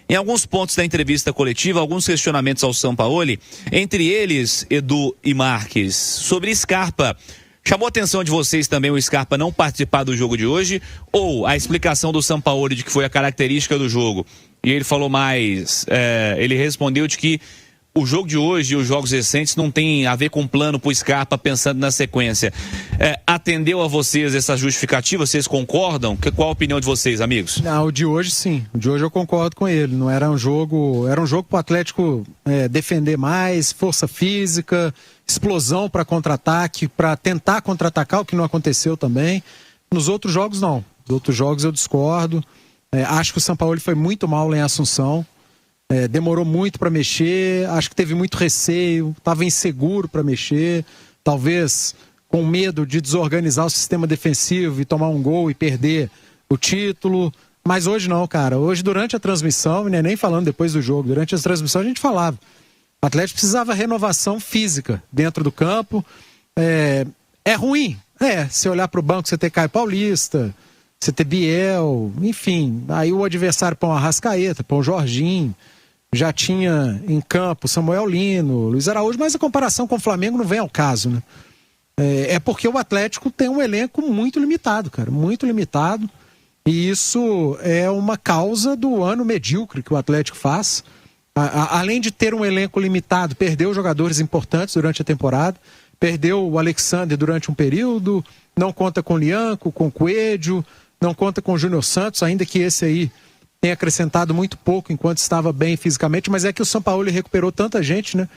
em alguns pontos da entrevista coletiva, alguns questionamentos ao Sampaoli, entre eles, Edu e Marques, sobre Scarpa. Chamou a atenção de vocês também o Scarpa não participar do jogo de hoje, ou a explicação do Sampaoli de que foi a característica do jogo? E ele falou mais, ele respondeu de que o jogo de hoje e os jogos recentes não tem a ver com plano pro Scarpa pensando na sequência. Atendeu a vocês essa justificativa? Vocês concordam? Qual a opinião de vocês, amigos? Não, o de hoje sim. O de hoje eu concordo com ele. Não era um jogo. Era um jogo pro Atlético defender mais, força física, explosão para contra-ataque, para tentar contra-atacar, o que não aconteceu também. Nos outros jogos, não. Nos outros jogos eu discordo. Acho que o Sampaoli foi muito mal lá em Assunção. Demorou muito para mexer, acho que teve muito receio, estava inseguro para mexer, talvez com medo de desorganizar o sistema defensivo e tomar um gol e perder o título. Mas hoje não, cara. Hoje, durante a transmissão, nem falando depois do jogo, durante a transmissão a gente falava. O Atlético precisava de renovação física dentro do campo. É ruim. Se olhar para o banco, você ter Caio Paulista, você ter Biel, enfim. Aí o adversário põe o Arrascaeta, põe o Jorginho. Já tinha em campo Samuel Lino, Luiz Araújo, mas a comparação com o Flamengo não vem ao caso, né? Porque o Atlético tem um elenco muito limitado, cara, muito limitado. E isso é uma causa do ano medíocre que o Atlético faz. Além de ter um elenco limitado, perdeu jogadores importantes durante a temporada, perdeu o Alexander durante um período, não conta com o Lianco, com o Coelho, não conta com o Júnior Santos, ainda que esse aí tem acrescentado muito pouco enquanto estava bem fisicamente, mas é que o Sampaoli recuperou tanta gente, né?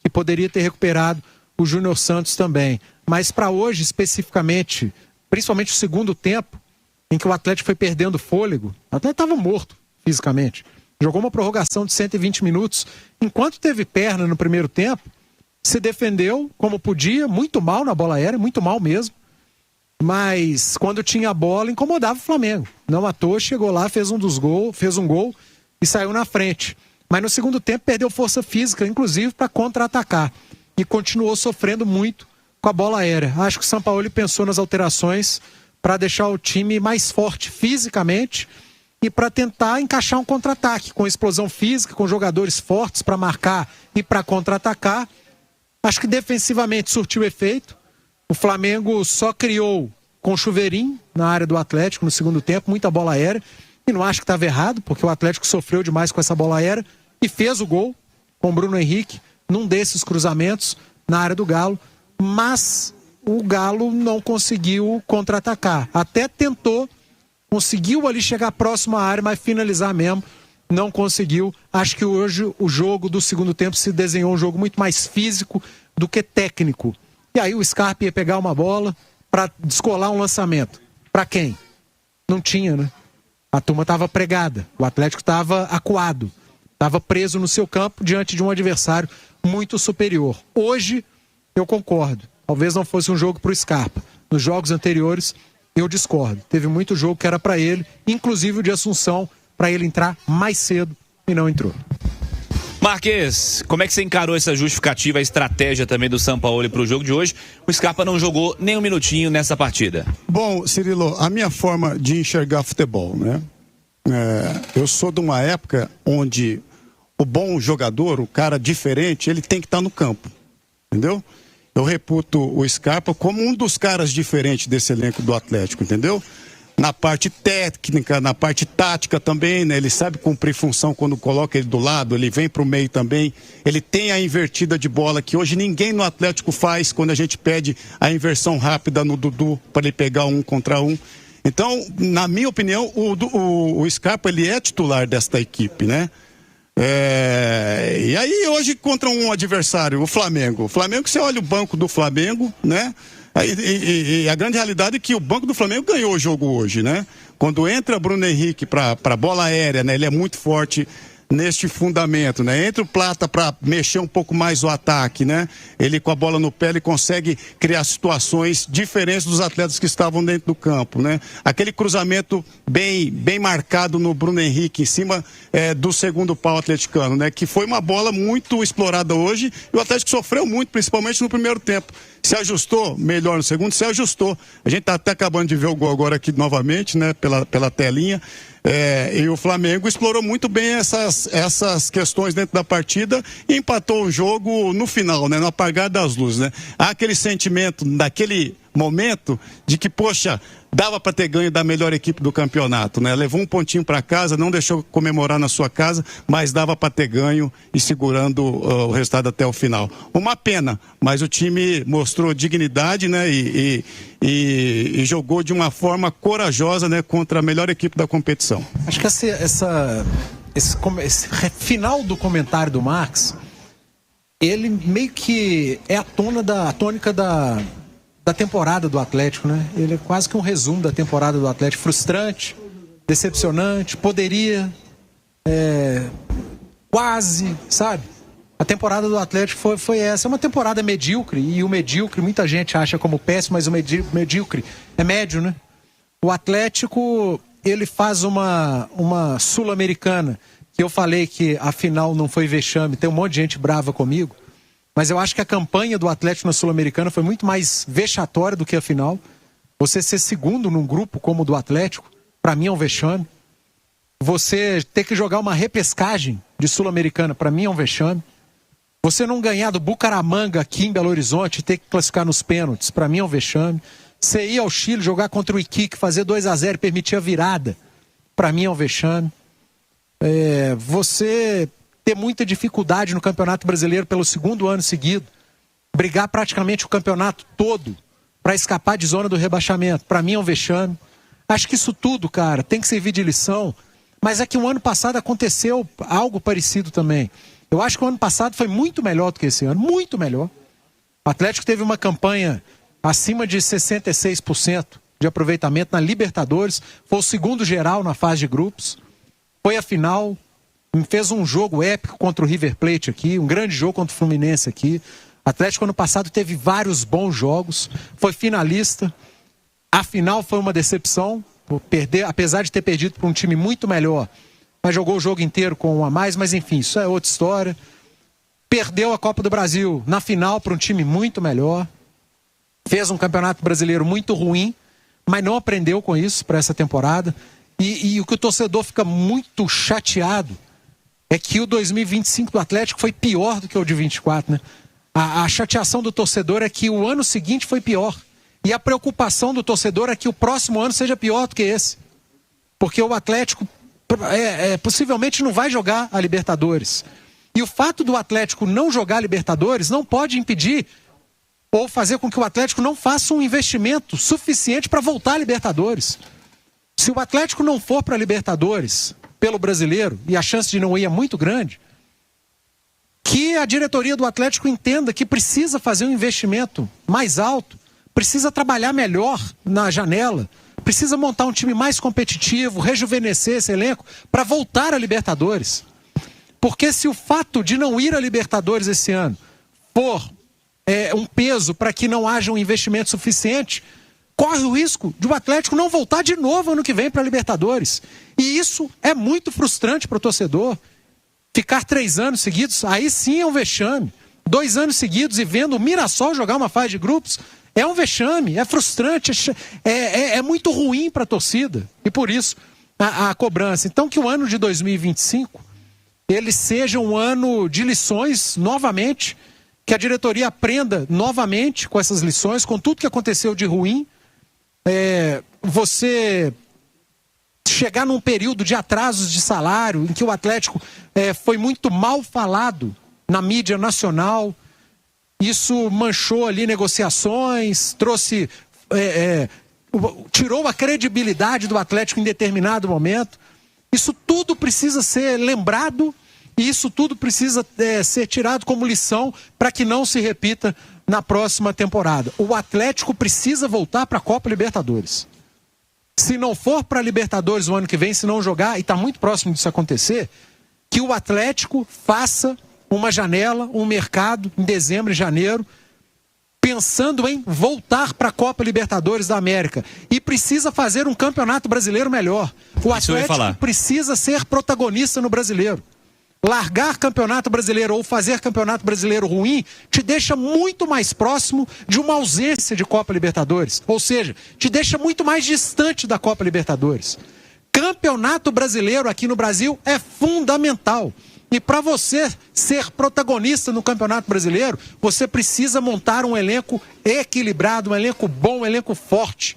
Que poderia ter recuperado o Júnior Santos também. Mas para hoje, especificamente, principalmente o segundo tempo, em que o Atlético foi perdendo fôlego, o Atlético estava morto fisicamente. Jogou uma prorrogação de 120 minutos. Enquanto teve perna no primeiro tempo, se defendeu como podia, muito mal na bola aérea, muito mal mesmo. Mas quando tinha a bola, incomodava o Flamengo. Não à toa, chegou lá, fez um gol e saiu na frente. Mas no segundo tempo perdeu força física, inclusive para contra-atacar. E continuou sofrendo muito com a bola aérea. Acho que o Sampaoli pensou nas alterações para deixar o time mais forte fisicamente e para tentar encaixar um contra-ataque com explosão física, com jogadores fortes para marcar e para contra-atacar. Acho que defensivamente surtiu efeito. O Flamengo só criou com chuveirinho na área do Atlético no segundo tempo, muita bola aérea. E não acho que estava errado, porque o Atlético sofreu demais com essa bola aérea e fez o gol com o Bruno Henrique num desses cruzamentos na área do Galo. Mas o Galo não conseguiu contra-atacar. Até tentou, conseguiu ali chegar próximo à área, mas finalizar mesmo não conseguiu. Acho que hoje o jogo do segundo tempo se desenhou um jogo muito mais físico do que técnico. E aí o Scarpa ia pegar uma bola para descolar um lançamento. Para quem? Não tinha, né? A turma estava pregada. O Atlético estava acuado. Estava preso no seu campo diante de um adversário muito superior. Hoje, eu concordo. Talvez não fosse um jogo para o Scarpa. Nos jogos anteriores, eu discordo. Teve muito jogo que era para ele, inclusive o de Assunção, para ele entrar mais cedo e não entrou. Marques, como é que você encarou essa justificativa, a estratégia também do Sampaoli para o jogo de hoje? O Scarpa não jogou nem um minutinho nessa partida. Bom, Cirilo, a minha forma de enxergar futebol, né? Eu sou de uma época onde o bom jogador, o cara diferente, ele tem que estar no campo, entendeu? Eu reputo o Scarpa como um dos caras diferentes desse elenco do Atlético, entendeu? Na parte técnica, na parte tática também, né? Ele sabe cumprir função quando coloca ele do lado, ele vem pro meio também. Ele tem a invertida de bola que hoje ninguém no Atlético faz quando a gente pede a inversão rápida no Dudu para ele pegar 1 contra 1. Então, na minha opinião, o Scarpa, ele é titular desta equipe, né? E aí hoje contra um adversário, o Flamengo, você olha o banco do Flamengo, né? E a grande realidade é que o banco do Flamengo ganhou o jogo hoje, né? Quando entra Bruno Henrique para bola aérea, né? Ele é muito forte neste fundamento, né? Entra o Plata para mexer um pouco mais o ataque, né? Ele com a bola no pé, ele consegue criar situações diferentes dos atletas que estavam dentro do campo, né? Aquele cruzamento bem marcado no Bruno Henrique em cima do segundo pau atleticano, né? Que foi uma bola muito explorada hoje e o Atlético sofreu muito, principalmente no primeiro tempo. Se ajustou melhor no segundo, se ajustou. A gente está até acabando de ver o gol agora aqui novamente, né, pela telinha. E o Flamengo explorou muito bem essas questões dentro da partida e empatou o jogo no final, né, no apagar das luzes, né? Há aquele sentimento, naquele momento, de que, poxa, dava para ter ganho da melhor equipe do campeonato, né? Levou um pontinho para casa, não deixou comemorar na sua casa, mas dava para ter ganho e segurando o resultado até o final. Uma pena, mas o time mostrou dignidade, né? E jogou de uma forma corajosa, né? Contra a melhor equipe da competição. Acho que esse final do comentário do Marcos, ele meio que é a tônica da temporada do Atlético, né? Ele é quase que um resumo da temporada do Atlético. Frustrante, decepcionante, poderia, quase, sabe? A temporada do Atlético foi essa. É uma temporada medíocre, e o medíocre muita gente acha como péssimo, mas o medíocre é médio, né? O Atlético, ele faz uma Sul-Americana, que eu falei que a final não foi vexame, tem um monte de gente brava comigo, mas eu acho que a campanha do Atlético na Sul-Americana foi muito mais vexatória do que a final. Você ser segundo num grupo como o do Atlético, para mim é um vexame. Você ter que jogar uma repescagem de Sul-Americana, para mim é um vexame. Você não ganhar do Bucaramanga aqui em Belo Horizonte e ter que classificar nos pênaltis, para mim é um vexame. Você ir ao Chile, jogar contra o Iquique, fazer 2-0 e permitir a virada, para mim é um vexame. Você ter muita dificuldade no Campeonato Brasileiro pelo segundo ano seguido, brigar praticamente o campeonato todo para escapar de zona do rebaixamento, para mim é um vexame. Acho que isso tudo, cara, tem que servir de lição, mas é que o ano passado aconteceu algo parecido também. Eu acho que o ano passado foi muito melhor do que esse ano, muito melhor. O Atlético teve uma campanha acima de 66% de aproveitamento na Libertadores, foi o segundo geral na fase de grupos, foi a final, fez um jogo épico contra o River Plate aqui, um grande jogo contra o Fluminense aqui. O Atlético ano passado teve vários bons jogos, foi finalista. A final foi uma decepção, apesar de ter perdido para um time muito melhor, mas jogou o jogo inteiro com um a mais, mas enfim, isso é outra história. Perdeu a Copa do Brasil na final para um time muito melhor. Fez um campeonato brasileiro muito ruim, mas não aprendeu com isso para essa temporada. E o que o torcedor fica muito chateado é que o 2025 do Atlético foi pior do que o de 24, né? A chateação do torcedor é que o ano seguinte foi pior. E a preocupação do torcedor é que o próximo ano seja pior do que esse. Porque o Atlético possivelmente não vai jogar a Libertadores. E o fato do Atlético não jogar a Libertadores não pode impedir ou fazer com que o Atlético não faça um investimento suficiente para voltar à Libertadores. Se o Atlético não for para a Libertadores pelo brasileiro, e a chance de não ir é muito grande, que a diretoria do Atlético entenda que precisa fazer um investimento mais alto, precisa trabalhar melhor na janela, precisa montar um time mais competitivo, rejuvenescer esse elenco para voltar à Libertadores. Porque se o fato de não ir à Libertadores esse ano for um peso para que não haja um investimento suficiente, corre o risco de o Atlético não voltar de novo ano que vem para a Libertadores. E isso é muito frustrante para o torcedor. Ficar 3 anos seguidos, aí sim é um vexame. 2 anos seguidos e vendo o Mirassol jogar uma fase de grupos, é um vexame, é frustrante, é muito ruim para a torcida. E por isso, a cobrança. Então que o ano de 2025, ele seja um ano de lições novamente, que a diretoria aprenda novamente com essas lições, com tudo que aconteceu de ruim. Você chegar num período de atrasos de salário, em que o Atlético foi muito mal falado na mídia nacional, isso manchou ali negociações, trouxe, tirou a credibilidade do Atlético em determinado momento. Isso tudo precisa ser lembrado e isso tudo precisa ser tirado como lição para que não se repita na próxima temporada. O Atlético precisa voltar para a Copa Libertadores. Se não for para a Libertadores o ano que vem, se não jogar, e está muito próximo disso acontecer, que o Atlético faça uma janela, um mercado em dezembro e janeiro, pensando em voltar para a Copa Libertadores da América. E precisa fazer um campeonato brasileiro melhor. O Atlético precisa ser protagonista no brasileiro. Largar campeonato brasileiro ou fazer campeonato brasileiro ruim te deixa muito mais próximo de uma ausência de Copa Libertadores. Ou seja, te deixa muito mais distante da Copa Libertadores. Campeonato brasileiro aqui no Brasil é fundamental. E para você ser protagonista no Campeonato Brasileiro, você precisa montar um elenco equilibrado, um elenco bom, um elenco forte.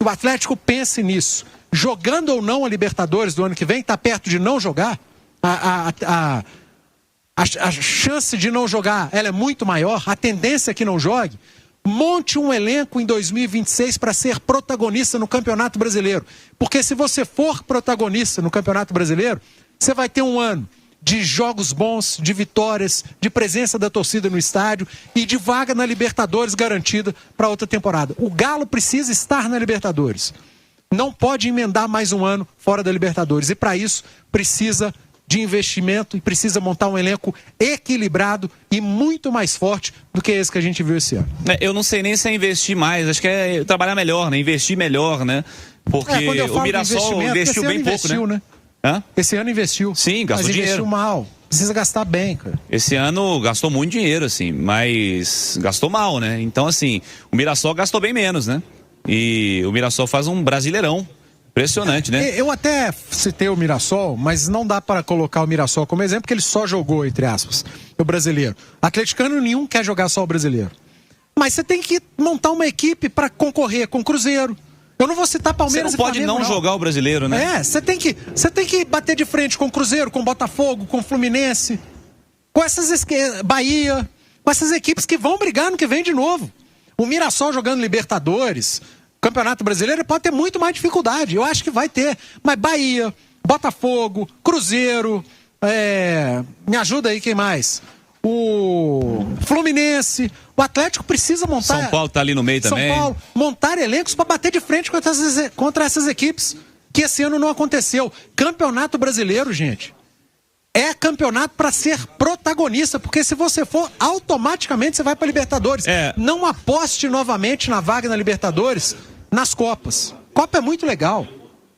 O Atlético pense nisso. Jogando ou não a Libertadores do ano que vem, está perto de não jogar. A chance de não jogar ela é muito maior, a tendência é que não jogue. Monte um elenco em 2026 para ser protagonista no Campeonato Brasileiro. Porque se você for protagonista no Campeonato Brasileiro, você vai ter um ano de jogos bons, de vitórias, de presença da torcida no estádio e de vaga na Libertadores garantida para outra temporada. O Galo precisa estar na Libertadores. Não pode emendar mais um ano fora da Libertadores. E para isso precisa de investimento e precisa montar um elenco equilibrado e muito mais forte do que esse que a gente viu esse ano. Eu não sei nem se é investir mais, acho que é trabalhar melhor, né? Investir melhor, né? Porque o Mirassol investiu bem pouco, né? Hã? Esse ano investiu. Sim, gastou dinheiro. Investiu mal. Precisa gastar bem, cara. Esse ano gastou muito dinheiro, assim, mas gastou mal, né? Então, assim, o Mirassol gastou bem menos, né? E o Mirassol faz um brasileirão. Impressionante, né? Eu até citei o Mirassol, mas não dá para colocar o Mirassol como exemplo, porque ele só jogou, entre aspas, o brasileiro. Atleticano nenhum quer jogar só o brasileiro. Mas você tem que montar uma equipe para concorrer com o Cruzeiro. Eu não vou citar Palmeiras e Flamengo. Você não pode não jogar o brasileiro, né? Você tem que bater de frente com o Cruzeiro, com o Botafogo, com o Fluminense, com essas Bahia, com essas equipes que vão brigar no que vem de novo. O Mirassol jogando Libertadores, Campeonato Brasileiro, pode ter muito mais dificuldade. Eu acho que vai ter. Mas Bahia, Botafogo, Cruzeiro, me ajuda aí, quem mais? O Fluminense, o Atlético precisa montar... São Paulo tá ali no meio também. São Paulo, montar elencos para bater de frente contra essas equipes, que esse ano não aconteceu. Campeonato Brasileiro, gente, é campeonato para ser protagonista, porque se você for, automaticamente você vai para Libertadores. Não aposte novamente na vaga na Libertadores nas Copas. Copa é muito legal,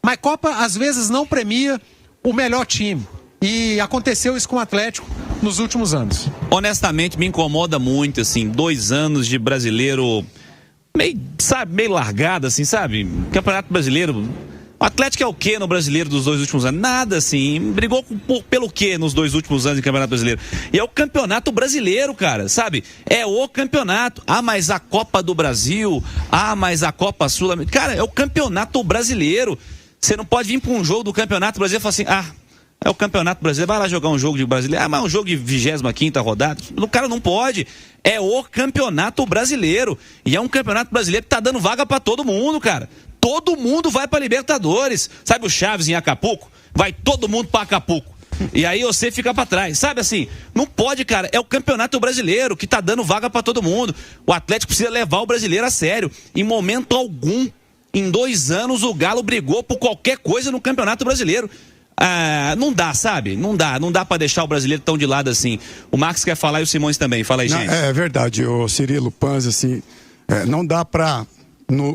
mas Copa às vezes não premia o melhor time. E aconteceu isso com o Atlético nos últimos anos. Honestamente, me incomoda muito, assim, 2 anos de brasileiro meio largado, assim, sabe? Campeonato Brasileiro. O Atlético é o quê no brasileiro dos 2 últimos anos? Nada, assim. Brigou pelo quê nos 2 últimos anos de Campeonato Brasileiro? E é o Campeonato Brasileiro, cara, sabe? É o campeonato. Ah, mas a Copa do Brasil. Ah, mas a Copa Sul-Americana. Cara, é o Campeonato Brasileiro. Você não pode vir para um jogo do Campeonato Brasileiro e falar assim, é o Campeonato Brasileiro, vai lá jogar um jogo de brasileiro. Mas um jogo de 25ª rodada. O cara não pode. É o Campeonato Brasileiro. E é um Campeonato Brasileiro que tá dando vaga pra todo mundo, cara. Todo mundo vai pra Libertadores. Sabe o Chaves em Acapulco? Vai todo mundo pra Acapulco. E aí você fica pra trás. Sabe assim? Não pode, cara. É o Campeonato Brasileiro que tá dando vaga pra todo mundo. O Atlético precisa levar o brasileiro a sério. Em momento algum, em 2 anos, o Galo brigou por qualquer coisa no Campeonato Brasileiro. Não dá, sabe? Não dá pra deixar o brasileiro tão de lado assim. O Marcos quer falar e o Simões também. Fala aí, gente. É verdade, o Cirilo Panzi, assim, não dá pra,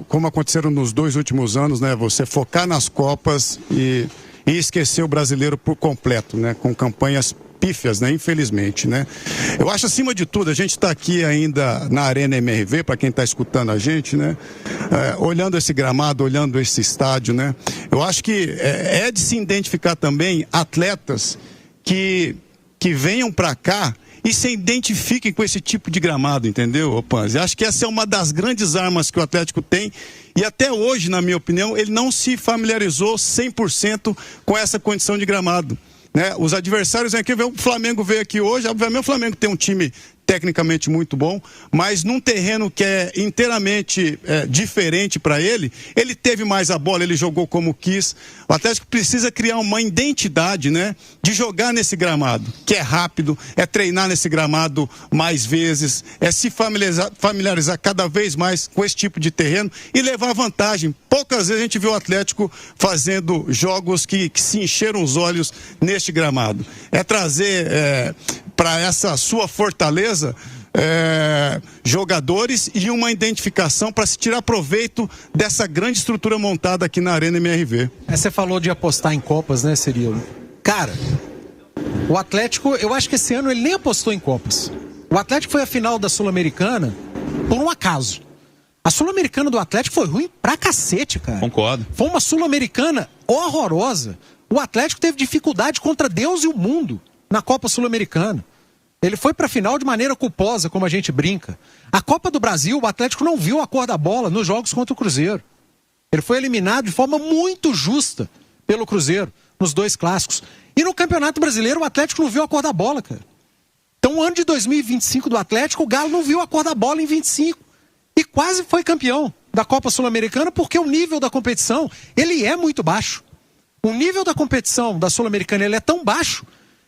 como aconteceram nos 2 últimos anos, né? Você focar nas Copas e esquecer o brasileiro por completo, né? Com campanhas pífias, né? Infelizmente, né? Eu acho, acima de tudo, a gente está aqui ainda na Arena MRV, para quem está escutando a gente, né? Olhando esse gramado, olhando esse estádio, né? Eu acho que é de se identificar também atletas que venham para cá e se identifiquem com esse tipo de gramado, entendeu, Panzi? Acho que essa é uma das grandes armas que o Atlético tem e até hoje, na minha opinião, ele não se familiarizou 100% com essa condição de gramado. Né? Os adversários aqui, o Flamengo veio aqui hoje, obviamente o Flamengo tem um time tecnicamente muito bom, mas num terreno que é inteiramente diferente para ele teve mais a bola, ele jogou como quis. O Atlético precisa criar uma identidade, né, de jogar nesse gramado, que é rápido, é treinar nesse gramado mais vezes, é se familiarizar cada vez mais com esse tipo de terreno e levar vantagem. Poucas vezes a gente viu o Atlético fazendo jogos que se encheram os olhos neste gramado. É trazer para essa sua fortaleza jogadores e uma identificação para se tirar proveito dessa grande estrutura montada aqui na Arena MRV. Você falou de apostar em Copas, né, Cirilo? Cara, O Atlético, eu acho que esse ano ele nem apostou em Copas. O Atlético foi à final da Sul-Americana por um acaso. A Sul-Americana do Atlético foi ruim pra cacete, cara. Concordo. Foi uma Sul-Americana horrorosa. O Atlético teve dificuldade contra Deus e o mundo na Copa Sul-Americana. Ele foi pra final de maneira culposa, como a gente brinca. A Copa do Brasil, o Atlético não viu a cor da bola nos jogos contra o Cruzeiro. Ele foi eliminado de forma muito justa pelo Cruzeiro, nos 2 clássicos. E no Campeonato Brasileiro, o Atlético não viu a cor da bola, cara. Então, o ano de 2025 do Atlético, o Galo não viu a cor da bola em 25. E quase foi campeão da Copa Sul-Americana, porque o nível da competição, ele é muito baixo. O nível da competição da Sul-Americana, ele é tão baixo,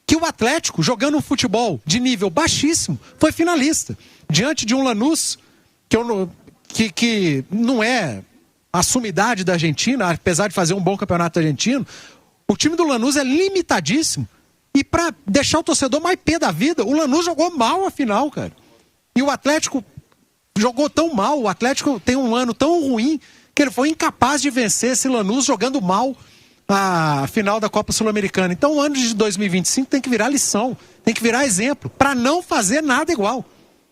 que o Atlético, jogando um futebol de nível baixíssimo, foi finalista. Diante de um Lanús, que não é a sumidade da Argentina, apesar de fazer um bom campeonato argentino, o time do Lanús é limitadíssimo. E para deixar o torcedor mais pé da vida, o Lanús jogou mal a final, cara. E o Atlético jogou tão mal, o Atlético tem um ano tão ruim, que ele foi incapaz de vencer esse Lanús jogando mal a final da Copa Sul-Americana. Então o ano de 2025 tem que virar lição, tem que virar exemplo, para não fazer nada igual.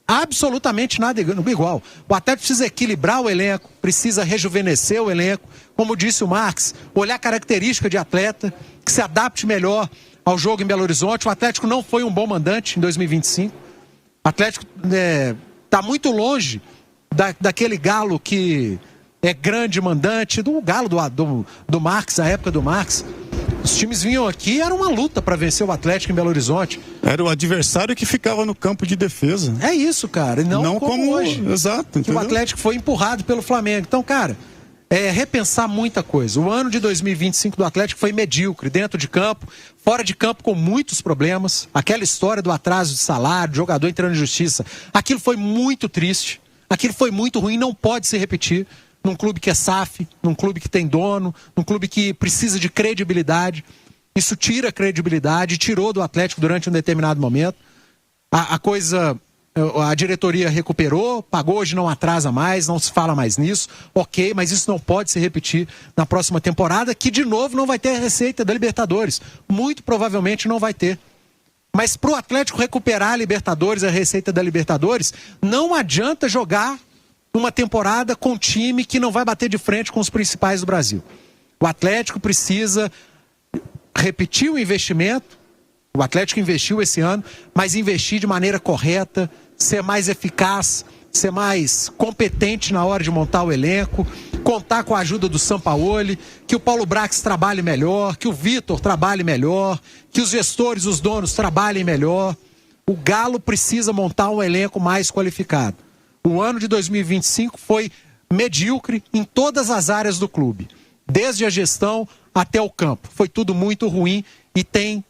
Absolutamente nada igual. O Atlético precisa equilibrar o elenco, precisa rejuvenescer o elenco, como disse o Marques, olhar a característica de atleta, que se adapte melhor ao jogo em Belo Horizonte. O Atlético não foi um bom mandante em 2025. O Atlético está muito longe daquele Galo que é grande mandante, do Galo do Marques, a época do Marques. Os times vinham aqui, era uma luta para vencer o Atlético em Belo Horizonte. Era o adversário que ficava no campo de defesa. É isso, cara. Não como hoje. Exato. Que o Atlético foi empurrado pelo Flamengo. Então, cara, repensar muita coisa. O ano de 2025 do Atlético foi medíocre, dentro de campo, fora de campo com muitos problemas. Aquela história do atraso de salário, jogador entrando em justiça, aquilo foi muito triste, aquilo foi muito ruim, não pode se repetir num clube que é SAF, num clube que tem dono, num clube que precisa de credibilidade. Isso tira a credibilidade, tirou do Atlético durante um determinado momento. A diretoria recuperou, pagou, hoje não atrasa mais, não se fala mais nisso, ok, mas isso não pode se repetir na próxima temporada, que de novo não vai ter a receita da Libertadores. Muito provavelmente não vai ter. Mas para o Atlético recuperar a Libertadores, a receita da Libertadores, não adianta jogar numa temporada com um time que não vai bater de frente com os principais do Brasil. O Atlético precisa repetir o investimento. O Atlético investiu esse ano, mas investir de maneira correta, ser mais eficaz, ser mais competente na hora de montar o elenco, contar com a ajuda do Sampaoli, que o Paulo Brax trabalhe melhor, que o Vitor trabalhe melhor, que os gestores, os donos trabalhem melhor. O Galo precisa montar um elenco mais qualificado. O ano de 2025 foi medíocre em todas as áreas do clube, desde a gestão até o campo. Foi tudo muito ruim e tem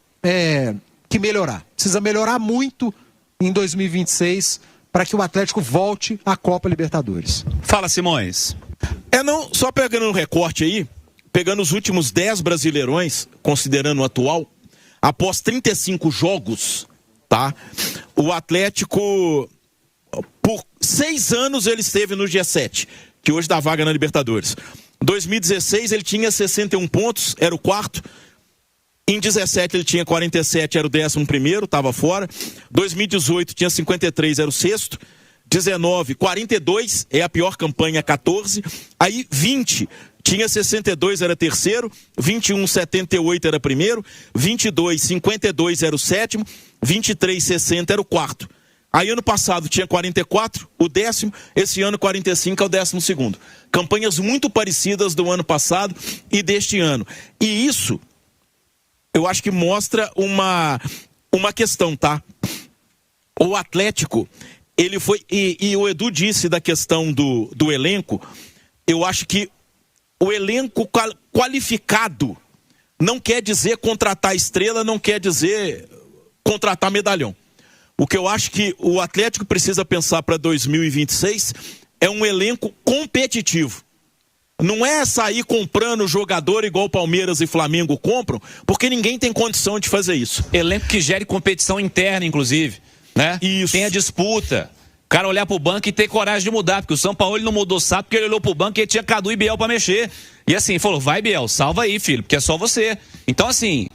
que melhorar. Precisa melhorar muito em 2026 para que o Atlético volte à Copa Libertadores. Fala, Simões. Só pegando um recorte aí, pegando os últimos 10 brasileirões, considerando o atual, após 35 jogos, tá? O Atlético, por 6 anos ele esteve no G7, que hoje dá vaga na Libertadores. Em 2016 ele tinha 61 pontos, era o quarto. Em 17 ele tinha 47, era o 11º, estava fora. 2018 tinha 53, era o sexto. 19, 42, é a pior campanha, 14. Aí 20, tinha 62, era terceiro. 21, 78 era primeiro. 22, 52 era o sétimo. 23, 60 era o quarto. Aí ano passado tinha 44, o 10º, esse ano 45 é o 12º. Campanhas muito parecidas do ano passado e deste ano. E isso, eu acho que mostra uma questão, tá? O Atlético, ele foi, e o Edu disse da questão do elenco, eu acho que o elenco qualificado não quer dizer contratar estrela, não quer dizer contratar medalhão. O que eu acho que o Atlético precisa pensar para 2026 é um elenco competitivo. Não é sair comprando jogador igual Palmeiras e Flamengo compram, porque ninguém tem condição de fazer isso. Elenco que gere competição interna, inclusive, né? Isso. Tem a disputa. cara olhar pro banco e ter coragem de mudar, porque o São Paulo não mudou sabe porque ele olhou pro banco e ele tinha Cadu e Biel pra mexer. E assim, falou, vai Biel, salva aí, filho, porque é só você. Então assim,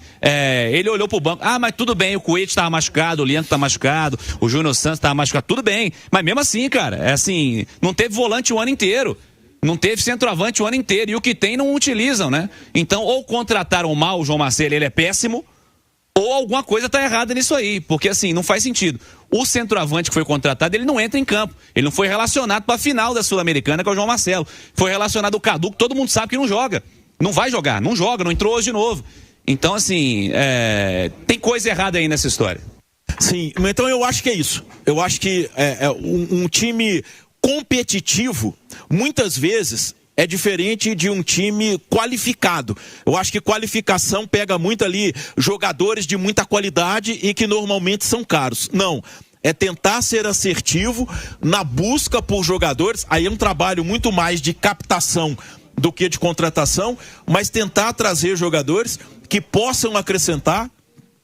ele olhou pro banco, mas tudo bem, o Coelho tava machucado, o Leandro tá machucado, o Júnior Santos tava machucado, tudo bem. Mas mesmo assim, cara, assim, não teve volante o ano inteiro. Não teve centroavante o ano inteiro. E o que tem não utilizam, né? Então, ou contrataram mal o João Marcelo, ele é péssimo, ou alguma coisa tá errada nisso aí. Porque, assim, não faz sentido. O centroavante que foi contratado, ele não entra em campo. Ele não foi relacionado para a final da Sul-Americana com o João Marcelo. Foi relacionado ao Cadu, que todo mundo sabe que não joga. Não vai jogar, não joga, não entrou hoje de novo. Então, assim, tem coisa errada aí nessa história. Sim, então eu acho que é isso. Eu acho que um time competitivo, muitas vezes, é diferente de um time qualificado. Eu acho que qualificação pega muito ali jogadores de muita qualidade e que normalmente são caros. Não, é tentar ser assertivo na busca por jogadores. Aí é um trabalho muito mais de captação do que de contratação, mas tentar trazer jogadores que possam acrescentar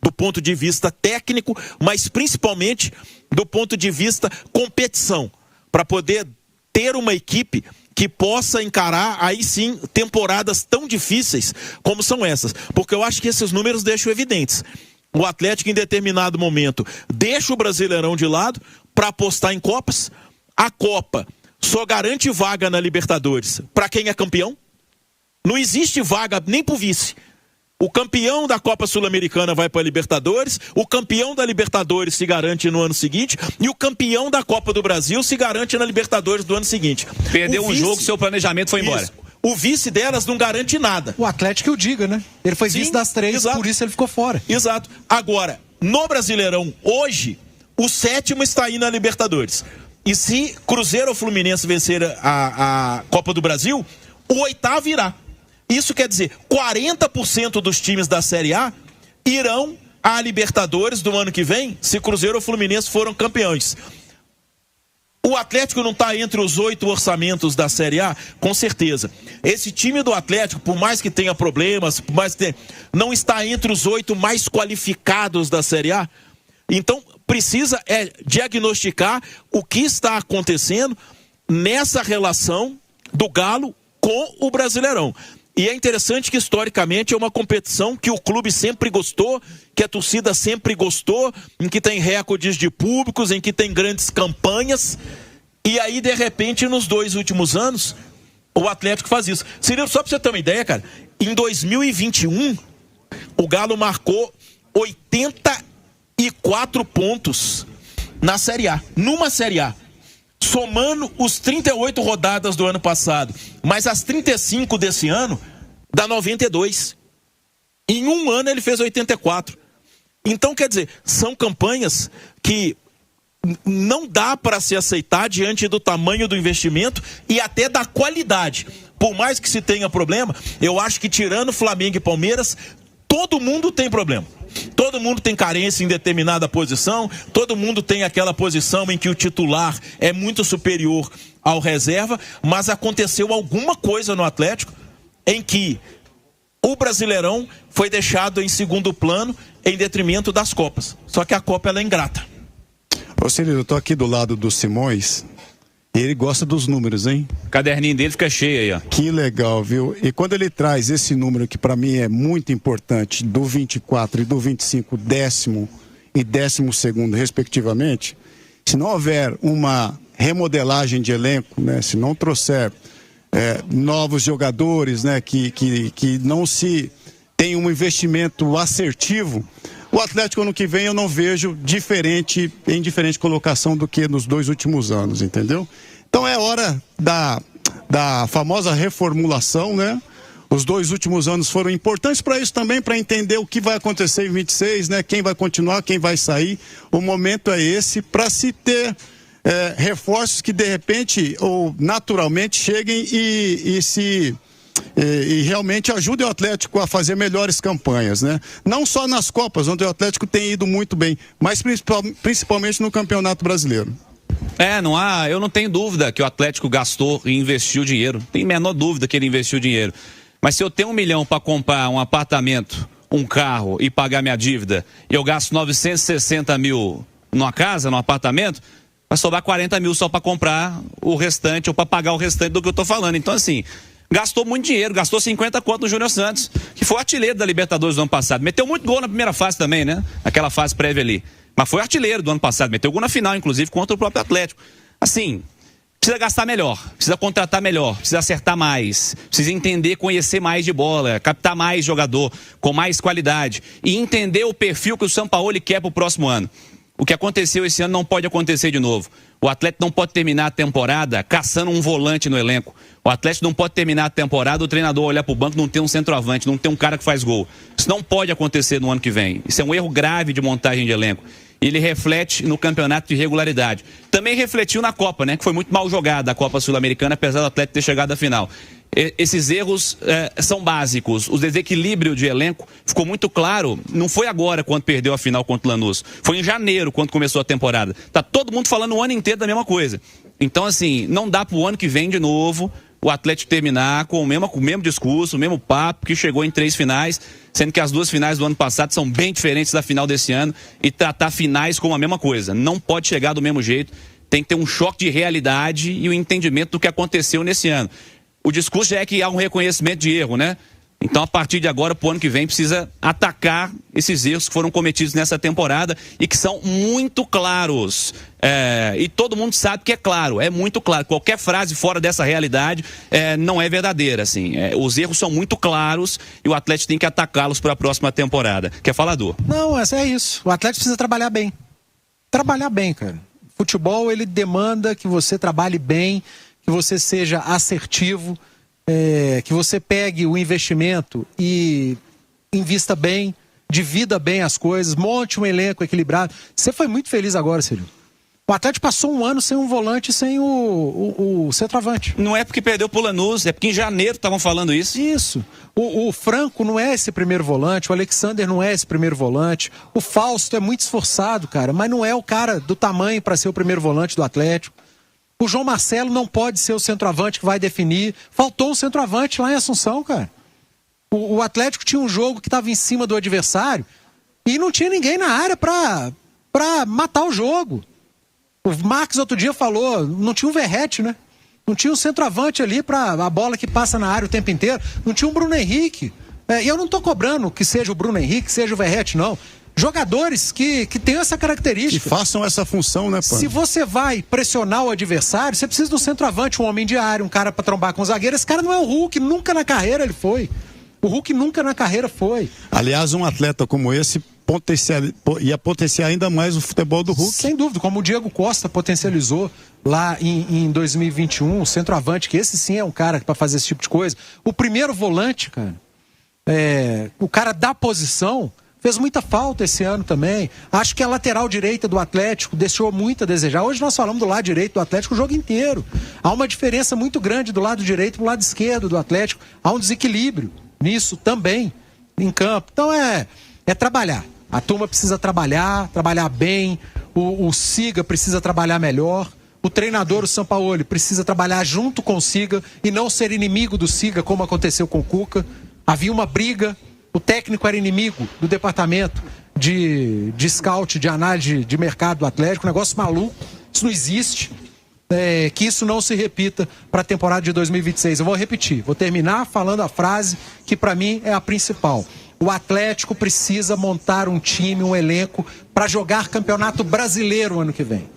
do ponto de vista técnico, mas principalmente do ponto de vista competição, para poder ter uma equipe que possa encarar, aí sim, temporadas tão difíceis como são essas. Porque eu acho que esses números deixam evidentes. O Atlético, em determinado momento, deixa o Brasileirão de lado para apostar em Copas. A Copa só garante vaga na Libertadores para quem é campeão. Não existe vaga nem para o vice. O campeão da Copa Sul-Americana vai para a Libertadores, o campeão da Libertadores se garante no ano seguinte e o campeão da Copa do Brasil se garante na Libertadores do ano seguinte. Perdeu um jogo, seu planejamento foi embora. Isso. O vice delas não garante nada. O Atlético que o diga, né? Ele foi vice das 3, exato. Por isso ele ficou fora. Exato. Agora, no Brasileirão, hoje, o 7º está aí na Libertadores. E se Cruzeiro ou Fluminense vencer a Copa do Brasil, o 8º irá. Isso quer dizer, 40% dos times da Série A irão à Libertadores do ano que vem, se Cruzeiro ou Fluminense foram campeões. O Atlético não está entre os 8 orçamentos da Série A? Com certeza. Esse time do Atlético, por mais que tenha problemas, por mais que não está entre os 8 mais qualificados da Série A. Então, precisa diagnosticar o que está acontecendo nessa relação do Galo com o Brasileirão. E é interessante que, historicamente, é uma competição que o clube sempre gostou, que a torcida sempre gostou, em que tem recordes de públicos, em que tem grandes campanhas. E aí, de repente, nos 2 últimos anos, o Atlético faz isso. Cirilo, só para você ter uma ideia, cara, em 2021, o Galo marcou 84 pontos na Série A, numa Série A. Somando os 38 rodadas do ano passado, mais as 35 desse ano, dá 92. Em um ano ele fez 84. Então, quer dizer, são campanhas que não dá para se aceitar diante do tamanho do investimento e até da qualidade. Por mais que se tenha problema, eu acho que tirando Flamengo e Palmeiras, todo mundo tem problema. Todo mundo tem carência em determinada posição, todo mundo tem aquela posição em que o titular é muito superior ao reserva, mas aconteceu alguma coisa no Atlético em que o Brasileirão foi deixado em segundo plano em detrimento das Copas. Só que a Copa ela é ingrata. Ô Cirilo, eu tô aqui do lado do Simões e ele gosta dos números, hein? O caderninho dele fica cheio aí, ó. Que legal, viu? E quando ele traz esse número que para mim é muito importante, do 24 e do 25, 10º e 12º, respectivamente, se não houver uma remodelagem de elenco, né? Se não trouxer novos jogadores, né? Que não se tem um investimento assertivo, o Atlético ano que vem eu não vejo em diferente colocação do que nos 2 últimos anos, entendeu? Então é hora da famosa reformulação, né? Os 2 últimos anos foram importantes para isso também, para entender o que vai acontecer em 26, né? Quem vai continuar, quem vai sair. O momento é esse para se ter reforços que de repente ou naturalmente cheguem e realmente ajude o Atlético a fazer melhores campanhas, né? Não só nas Copas, onde o Atlético tem ido muito bem, mas principalmente no Campeonato Brasileiro. Eu não tenho dúvida que o Atlético gastou e investiu dinheiro. Tem menor dúvida que ele investiu dinheiro. Mas se eu tenho 1 milhão para comprar um apartamento, um carro e pagar minha dívida, e eu gasto 960 mil numa casa, num apartamento, vai sobrar 40 mil só para comprar o restante ou para pagar o restante do que eu tô falando. Então, assim, gastou muito dinheiro, gastou 50 conto no Júnior Santos, que foi o artilheiro da Libertadores do ano passado. Meteu muito gol na primeira fase também, né? Naquela fase prévia ali. Mas foi artilheiro do ano passado, meteu gol na final, inclusive, contra o próprio Atlético. Assim, precisa gastar melhor, precisa contratar melhor, precisa acertar mais, precisa entender, conhecer mais de bola, captar mais jogador com mais qualidade e entender o perfil que o Sampaoli quer para o próximo ano. O que aconteceu esse ano não pode acontecer de novo. O Atlético não pode terminar a temporada caçando um volante no elenco. O Atlético não pode terminar a temporada, o treinador olhar para o banco, não ter um centroavante, não ter um cara que faz gol. Isso não pode acontecer no ano que vem. Isso é um erro grave de montagem de elenco. Ele reflete no campeonato de regularidade. Também refletiu na Copa, né? Que foi muito mal jogada a Copa Sul-Americana, apesar do Atlético ter chegado à final. Esses erros são básicos. O desequilíbrio de elenco ficou muito claro. Não foi agora quando perdeu a final contra o Lanús. Foi em janeiro quando começou a temporada. Tá todo mundo falando o ano inteiro da mesma coisa. Então, assim, não dá pro ano que vem de novo o Atlético terminar com o mesmo discurso, o mesmo papo, que chegou em 3 finais, sendo que as 2 finais do ano passado são bem diferentes da final desse ano, e tratar finais como a mesma coisa. Não pode chegar do mesmo jeito, tem que ter um choque de realidade e o entendimento do que aconteceu nesse ano. O discurso já é que há um reconhecimento de erro, né? Então, a partir de agora, pro ano que vem, precisa atacar esses erros que foram cometidos nessa temporada e que são muito claros. E todo mundo sabe que é claro, é muito claro. Qualquer frase fora dessa realidade não é verdadeira, assim. Os erros são muito claros e o Atlético tem que atacá-los para a próxima temporada. Quer falar, Du? Não, é isso. O Atlético precisa trabalhar bem. Trabalhar bem, cara. Futebol, ele demanda que você trabalhe bem, que você seja assertivo, que você pegue o investimento e invista bem, divida bem as coisas, monte um elenco equilibrado. Você foi muito feliz agora, Cílio. O Atlético passou um ano sem um volante, sem o centroavante. Não é porque perdeu pro Lanús, é porque em janeiro estavam falando isso. Isso. O Franco não é esse primeiro volante, o Alexander não é esse primeiro volante, o Fausto é muito esforçado, cara, mas não é o cara do tamanho para ser o primeiro volante do Atlético. O João Marcelo não pode ser o centroavante que vai definir. Faltou um centroavante lá em Assunção, cara. O Atlético tinha um jogo que estava em cima do adversário e não tinha ninguém na área para matar o jogo. O Marcos outro dia falou, não tinha um Verrete, né? Não tinha um centroavante ali para a bola que passa na área o tempo inteiro. Não tinha um Bruno Henrique. E eu não estou cobrando que seja o Bruno Henrique, que seja o Verrete, não. Jogadores que tenham essa característica. Que façam essa função, né, Pano? Se você vai pressionar o adversário, você precisa de um centroavante, um homem de área, um cara pra trombar com o zagueiro. Esse cara não é o Hulk, nunca na carreira ele foi. O Hulk nunca na carreira foi. Aliás, um atleta como esse ia potenciar ainda mais o futebol do Hulk. Sem dúvida, como o Diego Costa potencializou lá em 2021, o centroavante, que esse sim é um cara pra fazer esse tipo de coisa. O primeiro volante, cara, o cara da posição... Fez muita falta esse ano também. Acho que a lateral direita do Atlético deixou muito a desejar. Hoje nós falamos do lado direito do Atlético o jogo inteiro. Há uma diferença muito grande do lado direito para o lado esquerdo do Atlético. Há um desequilíbrio nisso também, em campo. Então é trabalhar. A turma precisa trabalhar bem. O Siga precisa trabalhar melhor. O treinador, o Sampaoli, precisa trabalhar junto com o Siga e não ser inimigo do Siga, como aconteceu com o Cuca. Havia uma briga. O técnico era inimigo do departamento de scout, de análise de mercado do Atlético, um negócio maluco, isso não existe, que isso não se repita para a temporada de 2026. Eu vou repetir, vou terminar falando a frase que para mim é a principal. O Atlético precisa montar um time, um elenco para jogar campeonato brasileiro ano que vem.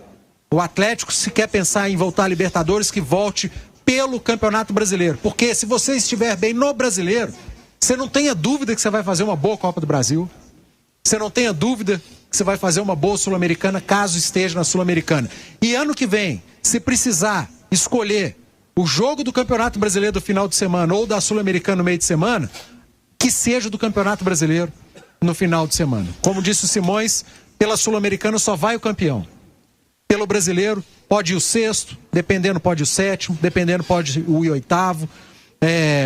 O Atlético, se quer pensar em voltar a Libertadores, que volte pelo campeonato brasileiro, porque se você estiver bem no brasileiro, você não tenha dúvida que você vai fazer uma boa Copa do Brasil. Você não tenha dúvida que você vai fazer uma boa Sul-Americana, caso esteja na Sul-Americana. E ano que vem, se precisar escolher o jogo do Campeonato Brasileiro do final de semana ou da Sul-Americana no meio de semana, que seja do Campeonato Brasileiro no final de semana. Como disse o Simões, pela Sul-Americana só vai o campeão. Pelo Brasileiro, pode ir o 6º, dependendo pode ir o 7º, dependendo pode ir o 8º.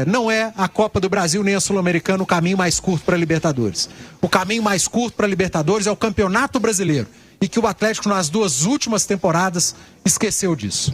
Não é a Copa do Brasil nem a Sul-Americana o caminho mais curto para a Libertadores. O caminho mais curto para a Libertadores é o Campeonato Brasileiro. E que o Atlético, nas 2 últimas temporadas, esqueceu disso.